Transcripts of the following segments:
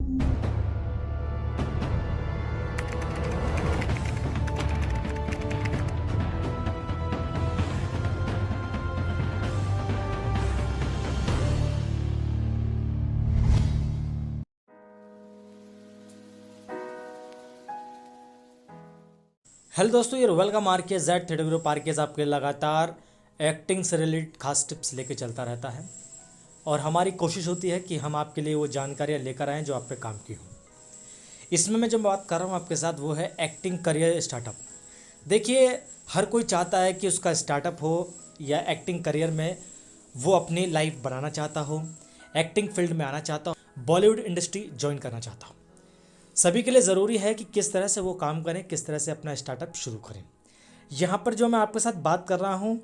Hello दोस्तों, ये welcome RK Z theatre group RK आपके लगातार एक्टिंग से रिलेटेड खास टिप्स लेके चलता रहता है और हमारी कोशिश होती है कि हम आपके लिए वो जानकारियाँ लेकर आएँ जो आप पे काम की हो। इसमें मैं जो बात कर रहा हूँ आपके साथ वो है एक्टिंग करियर स्टार्टअप। देखिए, हर कोई चाहता है कि उसका स्टार्टअप हो या एक्टिंग करियर में वो अपनी लाइफ बनाना चाहता हो, एक्टिंग फील्ड में आना चाहता हो, बॉलीवुड इंडस्ट्री ज्वाइन करना चाहता हो। सभी के लिए ज़रूरी है कि किस तरह से वो काम करें, किस तरह से अपना स्टार्टअप शुरू करें। यहाँ पर जो मैं आपके साथ बात कर रहा हूँ,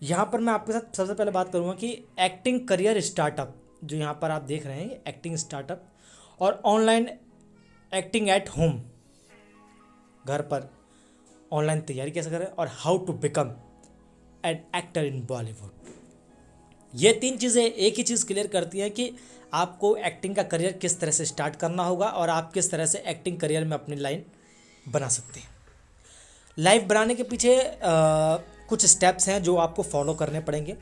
यहाँ पर मैं आपके साथ सबसे पहले बात करूँगा कि एक्टिंग करियर स्टार्टअप जो यहाँ पर आप देख रहे हैं, एक्टिंग स्टार्टअप और ऑनलाइन एक्टिंग एट होम, घर पर ऑनलाइन तैयारी कैसे करें और how to become an actor in Bollywood. ये तीन चीज़ें एक ही चीज़ क्लियर करती हैं कि आपको एक्टिंग का करियर किस तरह से स्टार्ट करना होगा और आप किस तरह से एक्टिंग करियर में अपनी लाइन बना सकते हैं। लाइफ बनाने के पीछे कुछ स्टेप्स हैं जो आपको फॉलो करने पड़ेंगे।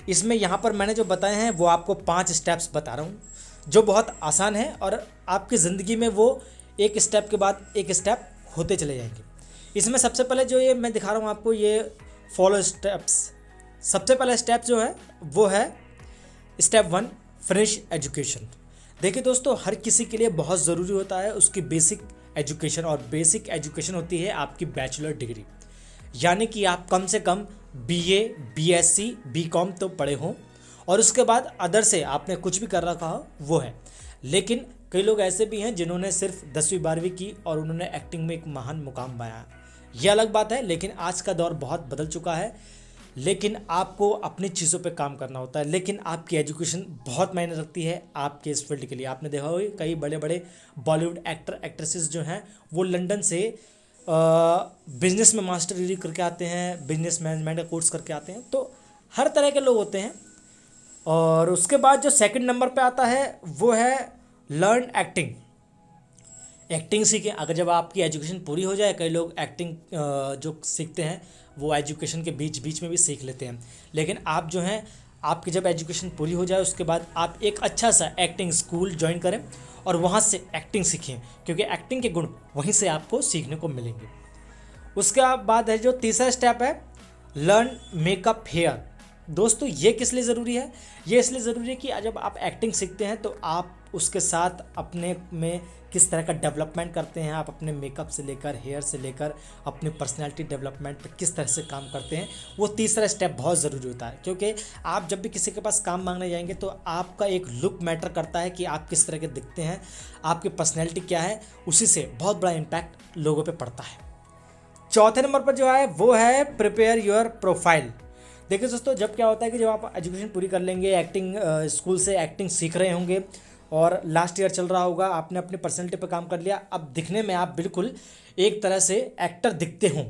इसमें यहाँ पर मैंने जो बताए हैं वो आपको 5 स्टेप्स बता रहा हूँ जो बहुत आसान है और आपकी ज़िंदगी में वो एक स्टेप के बाद एक स्टेप होते चले जाएंगे। इसमें सबसे पहले जो ये मैं दिखा रहा हूँ आपको, ये फॉलो स्टेप्स। सबसे पहला स्टेप जो है वो है स्टेप 1, फिनिश एजुकेशन। देखिए दोस्तों, हर किसी के लिए बहुत ज़रूरी होता है उसकी बेसिक एजुकेशन, और बेसिक एजुकेशन होती है आपकी बैचलर डिग्री, यानी कि आप कम से कम BA, BSc, BCom तो पढ़े हों और उसके बाद अदर से आपने कुछ भी कर रखा हो वो है। लेकिन कई लोग ऐसे भी हैं जिन्होंने सिर्फ 10वीं 12वीं की और उन्होंने एक्टिंग में एक महान मुकाम पाया। यह अलग बात है, लेकिन आज का दौर बहुत बदल चुका है। लेकिन आपको अपनी चीज़ों पे काम करना होता है, लेकिन आपकी एजुकेशन बहुत मायने रखती है आपके इस फील्ड के लिए। आपने देखा होगा कई बड़े बड़े बॉलीवुड एक्टर एक्ट्रेसेस जो हैं वो लंदन से बिजनेस में मास्टर डिग्री करके आते हैं, बिजनेस मैनेजमेंट का कोर्स करके आते हैं। तो हर तरह के लोग होते हैं। और उसके बाद जो सेकंड नंबर पे आता है वो है लर्न एक्टिंग। एक्टिंग सीखें। अगर जब आपकी एजुकेशन पूरी हो जाए, कई लोग एक्टिंग जो सीखते हैं वो एजुकेशन के बीच बीच में भी सीख लेते हैं, लेकिन आप जो हैं आपकी जब एजुकेशन पूरी हो जाए उसके बाद आप एक अच्छा सा एक्टिंग स्कूल ज्वाइन करें और वहाँ से एक्टिंग सीखें, क्योंकि एक्टिंग के गुण वहीं से आपको सीखने को मिलेंगे। उसके बाद है जो तीसरा स्टेप है लर्न मेकअप हेयर। दोस्तों, ये किस लिए ज़रूरी है? ये इसलिए ज़रूरी है कि जब आप एक्टिंग सीखते हैं तो आप उसके साथ अपने में किस तरह का डेवलपमेंट करते हैं, आप अपने मेकअप से लेकर हेयर से लेकर अपनी पर्सनैलिटी डेवलपमेंट पर किस तरह से काम करते हैं, वो तीसरा स्टेप बहुत ज़रूरी होता है। क्योंकि आप जब भी किसी के पास काम मांगने जाएंगे तो आपका एक लुक मैटर करता है कि आप किस तरह के दिखते हैं, आपकी पर्सनैलिटी क्या है, उसी से बहुत बड़ा इम्पैक्ट लोगों पर पड़ता है। चौथे नंबर पर जो है वो है प्रिपेयर योर प्रोफाइल। देखिए दोस्तों, जब क्या होता है कि जब आप एजुकेशन पूरी कर लेंगे, एक्टिंग स्कूल से एक्टिंग सीख रहे होंगे और लास्ट ईयर चल रहा होगा, आपने अपनी पर्सनैलिटी पर काम कर लिया, अब दिखने में आप बिल्कुल एक तरह से एक्टर दिखते हों।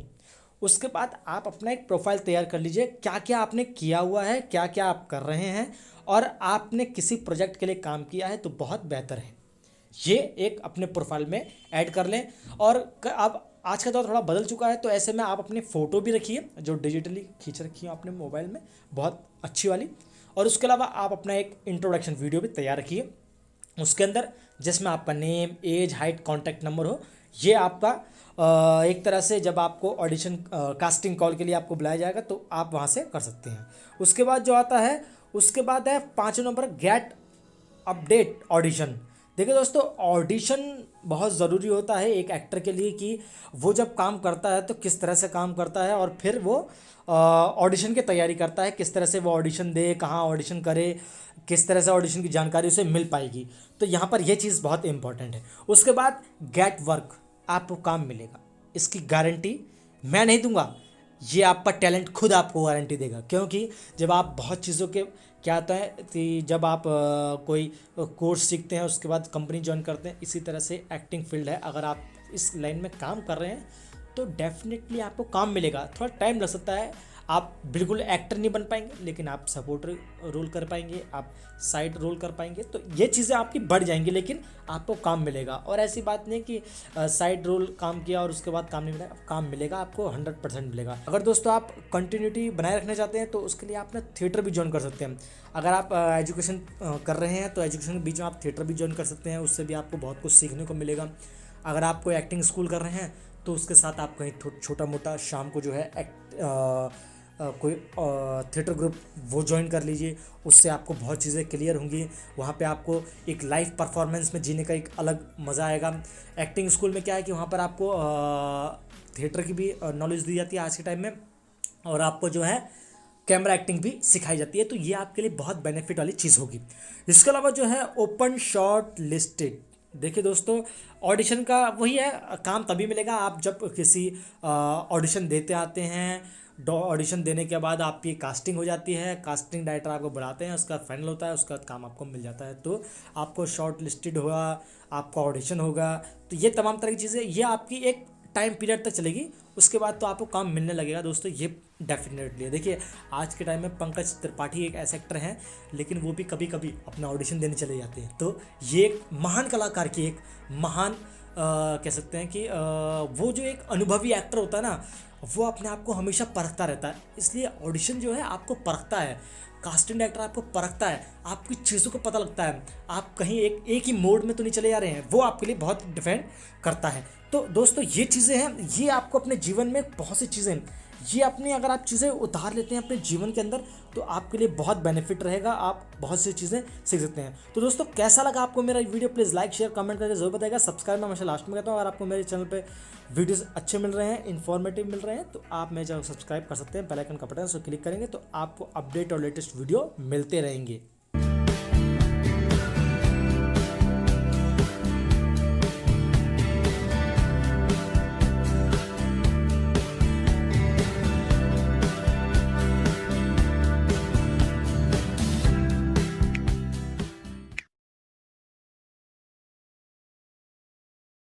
उसके बाद आप अपना एक प्रोफाइल तैयार कर लीजिए, क्या क्या आपने किया हुआ है, क्या क्या आप कर रहे हैं और आपने किसी प्रोजेक्ट के लिए काम किया है तो बहुत बेहतर है। ये एक अपने प्रोफाइल में ऐड कर लें। और अब आज का दौर थोड़ा बदल चुका है तो ऐसे में आप अपनी फ़ोटो भी रखिए जो डिजिटली खींच रखी हो अपने मोबाइल में, बहुत अच्छी वाली। और उसके अलावा आप अपना एक इंट्रोडक्शन वीडियो भी तैयार रखिए उसके अंदर, जिसमें आपका name, age, height, contact number हो। ये आपका एक तरह से जब आपको ऑडिशन कास्टिंग कॉल के लिए आपको बुलाया जाएगा तो आप वहाँ से कर सकते हैं। उसके बाद जो आता है उसके बाद है 5वें नंबर गेट अपडेट ऑडिशन। देखिए दोस्तों, ऑडिशन बहुत ज़रूरी होता है एक एक्टर के लिए कि वो जब काम करता है तो किस तरह से काम करता है और फिर वो ऑडिशन की तैयारी करता है, किस तरह से वो ऑडिशन दे, कहाँ ऑडिशन करे, किस तरह से ऑडिशन की जानकारी उसे मिल पाएगी। तो यहाँ पर यह चीज़ बहुत इंपॉर्टेंट है। उसके बाद गेट वर्क, आपको काम मिलेगा, इसकी गारंटी मैं नहीं दूंगा, ये आपका टैलेंट खुद आपको गारंटी देगा। क्योंकि जब आप बहुत चीज़ों के क्या होता है कि जब आप कोई कोर्स सीखते हैं उसके बाद कंपनी ज्वाइन करते हैं, इसी तरह से एक्टिंग फील्ड है। अगर आप इस लाइन में काम कर रहे हैं तो डेफिनेटली आपको काम मिलेगा। थोड़ा टाइम लग सकता है, आप बिल्कुल एक्टर नहीं बन पाएंगे, लेकिन आप सपोर्टर रोल कर पाएंगे, आप साइड रोल कर पाएंगे। तो ये चीज़ें आपकी बढ़ जाएंगी, लेकिन आपको काम मिलेगा। और ऐसी बात नहीं कि साइड रोल काम किया और उसके बाद काम नहीं मिलेगा, काम मिलेगा आपको, 100% मिलेगा। अगर दोस्तों आप कंटिन्यूटी बनाए रखना चाहते हैं तो उसके लिए आप ना थिएटर भी ज्वाइन कर सकते हैं। अगर आप एजुकेशन कर रहे हैं तो एजुकेशन के बीच में आप थिएटर भी ज्वाइन कर सकते हैं, उससे भी आपको बहुत कुछ सीखने को मिलेगा। अगर आप कोई एक्टिंग स्कूल कर रहे हैं तो उसके साथ आप कहीं छोटा मोटा शाम को जो है कोई थिएटर ग्रुप वो ज्वाइन कर लीजिए, उससे आपको बहुत चीज़ें क्लियर होंगी। वहाँ पे आपको एक लाइव परफॉर्मेंस में जीने का एक अलग मज़ा आएगा। एक्टिंग स्कूल में क्या है कि वहाँ पर आपको थिएटर की भी नॉलेज दी जाती है आज के टाइम में, और आपको जो है कैमरा एक्टिंग भी सिखाई जाती है। तो ये आपके लिए बहुत बेनिफिट वाली चीज़ होगी। इसके अलावा जो है ओपन शॉर्ट लिस्टेड, देखिए दोस्तों ऑडिशन का वही है, काम तभी मिलेगा आप जब किसी ऑडिशन देते आते हैं। ऑडिशन देने के बाद आपकी कास्टिंग हो जाती है, कास्टिंग डायरेक्टर आपको बुलाते हैं, उसका फाइनल होता है, उसका काम आपको मिल जाता है। तो आपको शॉर्ट लिस्टेड होगा, आपका ऑडिशन होगा, तो ये तमाम तरह की चीज़ें ये आपकी एक टाइम पीरियड तक चलेगी। उसके बाद तो आपको काम मिलने लगेगा दोस्तों, ये डेफिनेटली है। देखिए आज के टाइम में पंकज त्रिपाठी एक ऐसे एक्टर हैं, लेकिन वो भी कभी कभी अपना ऑडिशन देने चले जाते हैं। तो ये एक महान कलाकार की एक महान कह सकते हैं कि वो जो एक अनुभवी एक्टर होता है ना, वो अपने आप को हमेशा परखता रहता है। इसलिए ऑडिशन जो है आपको परखता है, कास्टिंग डायरेक्टर आपको परखता है, आपकी चीज़ों को पता लगता है, आप कहीं एक ही मोड में तो नहीं चले जा रहे हैं, वो आपके लिए बहुत डिफेंड करता है। तो दोस्तों ये चीज़ें हैं, ये आपको अपने जीवन में बहुत सी चीज़ें, ये अपनी अगर आप चीज़ें उतार लेते हैं अपने जीवन के अंदर तो आपके लिए बहुत बेनिफिट रहेगा, आप बहुत सी चीज़ें सीख सकते हैं। तो दोस्तों कैसा लगा आपको मेरा video, please like share comment करके जरूर बताइएगा। सब्सक्राइब मैं हमेशा लास्ट में कहता हूँ। अगर आपको मेरे चैनल पे वीडियोस अच्छे मिल रहे हैं, इन्फॉर्मेटिव मिल रहे हैं, तो आप मेरे चैनल को सब्सक्राइब कर सकते हैं। बेल आइकन का बटन से क्लिक करेंगे तो आपको अपडेट और लेटेस्ट वीडियो मिलते रहेंगे।